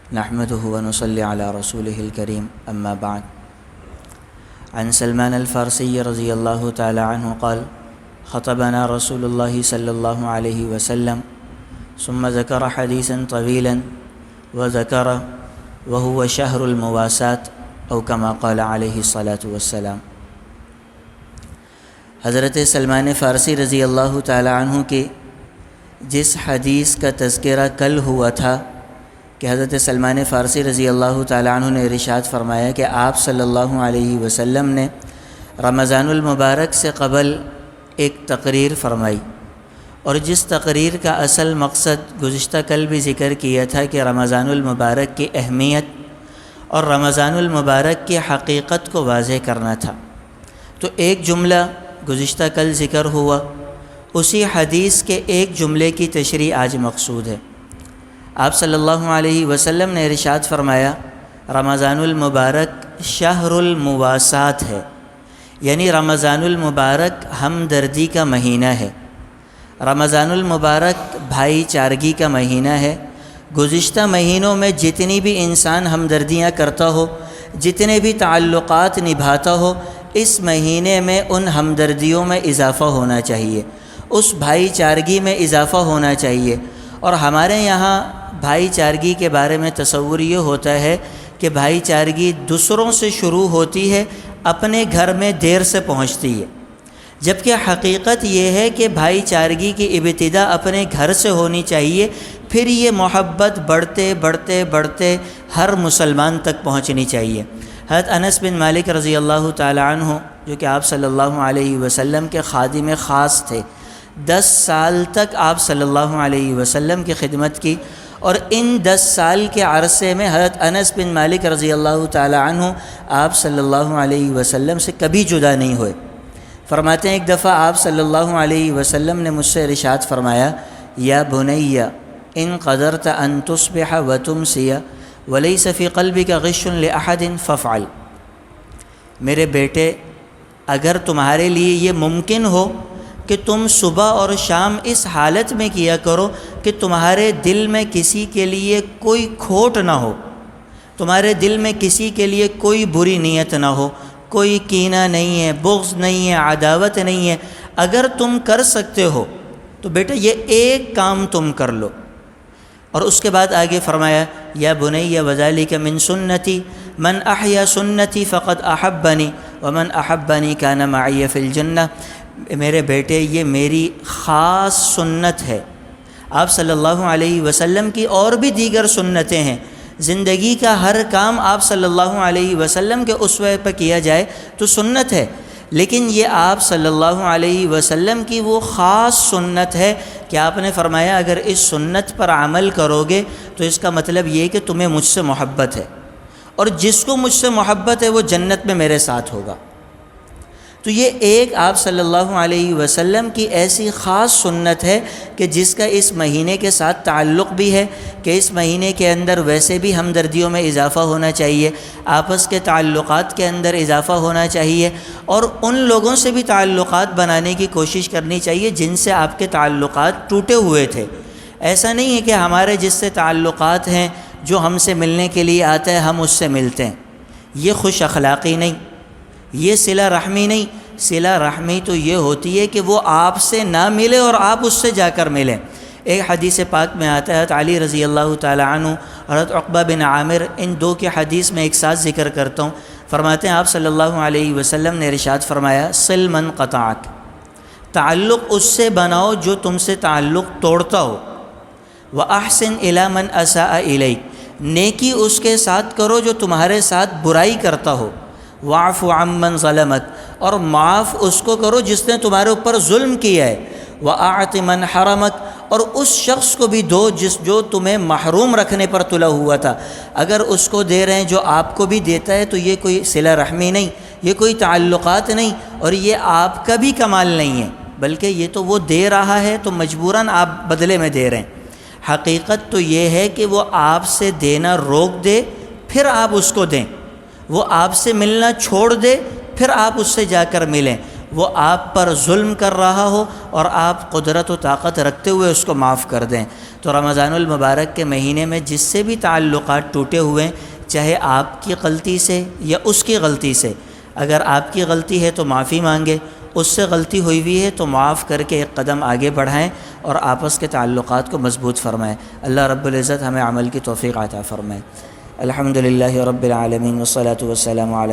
نحمده ونصلي على رسوله الكريم أما بعد. عن سلمان الفارسي رضي الله تعالى عنه قال: خطبنا رسول الله صلى الله عليه وسلم ثم ذكر حديثا طويلا وذكر وهو شهر المواساة أو كما قال عليه الصلاة والسلام. حضرت سلمان فارسی رضی اللہ تعالی عنہ کے جس حدیث کا تذکرہ کل ہوا تھا کہ حضرت سلمان فارسی رضی اللہ تعالی عنہ نے ارشاد فرمایا کہ آپ صلی اللہ علیہ وسلم نے رمضان المبارک سے قبل ایک تقریر فرمائی، اور جس تقریر کا اصل مقصد گزشتہ کل بھی ذکر کیا تھا کہ رمضان المبارک کی اہمیت اور رمضان المبارک کی حقیقت کو واضح کرنا تھا. تو ایک جملہ گزشتہ کل ذکر ہوا، اسی حدیث کے ایک جملے کی تشریح آج مقصود ہے. آپ صلی اللہ علیہ وسلم نے ارشاد فرمایا رمضان المبارک شہر المواسات ہے، یعنی رمضان المبارک ہمدردی کا مہینہ ہے، رمضان المبارک بھائی چارگی کا مہینہ ہے. گزشتہ مہینوں میں جتنی بھی انسان ہمدردیاں کرتا ہو، جتنے بھی تعلقات نبھاتا ہو، اس مہینے میں ان ہمدردیوں میں اضافہ ہونا چاہیے، اس بھائی چارگی میں اضافہ ہونا چاہیے. اور ہمارے یہاں بھائی چارگی کے بارے میں تصور یہ ہوتا ہے کہ بھائی چارگی دوسروں سے شروع ہوتی ہے، اپنے گھر میں دیر سے پہنچتی ہے، جبکہ حقیقت یہ ہے کہ بھائی چارگی کی ابتدا اپنے گھر سے ہونی چاہیے، پھر یہ محبت بڑھتے بڑھتے بڑھتے ہر مسلمان تک پہنچنی چاہیے. حضرت انس بن مالک رضی اللہ تعالی عنہ جو کہ آپ صلی اللہ علیہ وسلم کے خادم خاص تھے، 10 سال تک آپ صلی اللہ علیہ وسلم کی خدمت کی، اور ان 10 سال کے عرصے میں حضرت انس بن مالک رضی اللہ تعالی عنہ آپ صلی اللہ علیہ وسلم سے کبھی جدا نہیں ہوئے. فرماتے ہیں ایک دفعہ آپ صلی اللہ علیہ وسلم نے مجھ سے ارشاد فرمایا: یا بنی ان قدرت ان تصبح وتمسی ولیس فی قلبک غش لاحد فافعل. میرے بیٹے، اگر تمہارے لیے یہ ممکن ہو کہ تم صبح اور شام اس حالت میں کیا کرو کہ تمہارے دل میں کسی کے لیے کوئی کھوٹ نہ ہو، تمہارے دل میں کسی کے لیے کوئی بری نیت نہ ہو، کوئی کینہ نہیں ہے، بغض نہیں ہے، عداوت نہیں ہے، اگر تم کر سکتے ہو تو بیٹا یہ ایک کام تم کر لو. اور اس کے بعد آگے فرمایا: یا بنی وذالک من سنتی من احیا سنتی فقد احبنی ومن احبنی کان معی فی الجنہ. میرے بیٹے، یہ میری خاص سنت ہے. آپ صلی اللہ علیہ وسلم کی اور بھی دیگر سنتیں ہیں، زندگی کا ہر کام آپ صلی اللہ علیہ وسلم کے اسوے پہ کیا جائے تو سنت ہے، لیکن یہ آپ صلی اللہ علیہ وسلم کی وہ خاص سنت ہے کہ آپ نے فرمایا اگر اس سنت پر عمل کرو گے تو اس کا مطلب یہ کہ تمہیں مجھ سے محبت ہے، اور جس کو مجھ سے محبت ہے وہ جنت میں میرے ساتھ ہوگا. تو یہ ایک آپ صلی اللہ علیہ وسلم کی ایسی خاص سنت ہے کہ جس کا اس مہینے کے ساتھ تعلق بھی ہے کہ اس مہینے کے اندر ویسے بھی ہمدردیوں میں اضافہ ہونا چاہیے، آپس کے تعلقات کے اندر اضافہ ہونا چاہیے، اور ان لوگوں سے بھی تعلقات بنانے کی کوشش کرنی چاہیے جن سے آپ کے تعلقات ٹوٹے ہوئے تھے. ایسا نہیں ہے کہ ہمارے جس سے تعلقات ہیں، جو ہم سے ملنے کے لیے آتا ہے ہم اس سے ملتے ہیں. یہ خوش اخلاقی نہیں، یہ صلہ رحمی نہیں. صلہ رحمی تو یہ ہوتی ہے کہ وہ آپ سے نہ ملے اور آپ اس سے جا کر ملیں. ایک حدیث پاک میں آتا ہے، حضرت علی رضی اللہ تعالی عنہ اور حضرت عقبہ بن عامر، ان دو کے حدیث میں ایک ساتھ ذکر کرتا ہوں. فرماتے ہیں آپ صلی اللہ علیہ وسلم نے ارشاد فرمایا: صل من قطعک، تعلق اس سے بناؤ جو تم سے تعلق توڑتا ہو، واحسن الی من اساء الیک، نیکی اس کے ساتھ کرو جو تمہارے ساتھ برائی کرتا ہو، واعف عمن ظلمک، اور معاف اس کو کرو جس نے تمہارے اوپر ظلم کیا ہے، واعط من حرمک، اور اس شخص کو بھی دو جو تمہیں محروم رکھنے پر تلا ہوا تھا. اگر اس کو دے رہے ہیں جو آپ کو بھی دیتا ہے تو یہ کوئی صلہ رحمی نہیں، یہ کوئی تعلقات نہیں، اور یہ آپ کا بھی کمال نہیں ہے، بلکہ یہ تو وہ دے رہا ہے تو مجبوراً آپ بدلے میں دے رہے ہیں. حقیقت تو یہ ہے کہ وہ آپ سے دینا روک دے پھر آپ اس کو دیں، وہ آپ سے ملنا چھوڑ دے پھر آپ اس سے جا کر ملیں. وہ آپ پر ظلم کر رہا ہو اور آپ قدرت و طاقت رکھتے ہوئے اس کو معاف کر دیں. تو رمضان المبارک کے مہینے میں جس سے بھی تعلقات ٹوٹے ہوئے ہیں، چاہے آپ کی غلطی سے یا اس کی غلطی سے، اگر آپ کی غلطی ہے تو معافی مانگے، اس سے غلطی ہوئی ہوئی ہے تو معاف کر کے ایک قدم آگے بڑھائیں اور آپس کے تعلقات کو مضبوط فرمائیں۔ اللہ رب العزت ہمیں عمل کی توفیق عطا فرمائے۔ الحمدللہ رب العالمین والصلاة والسلام علی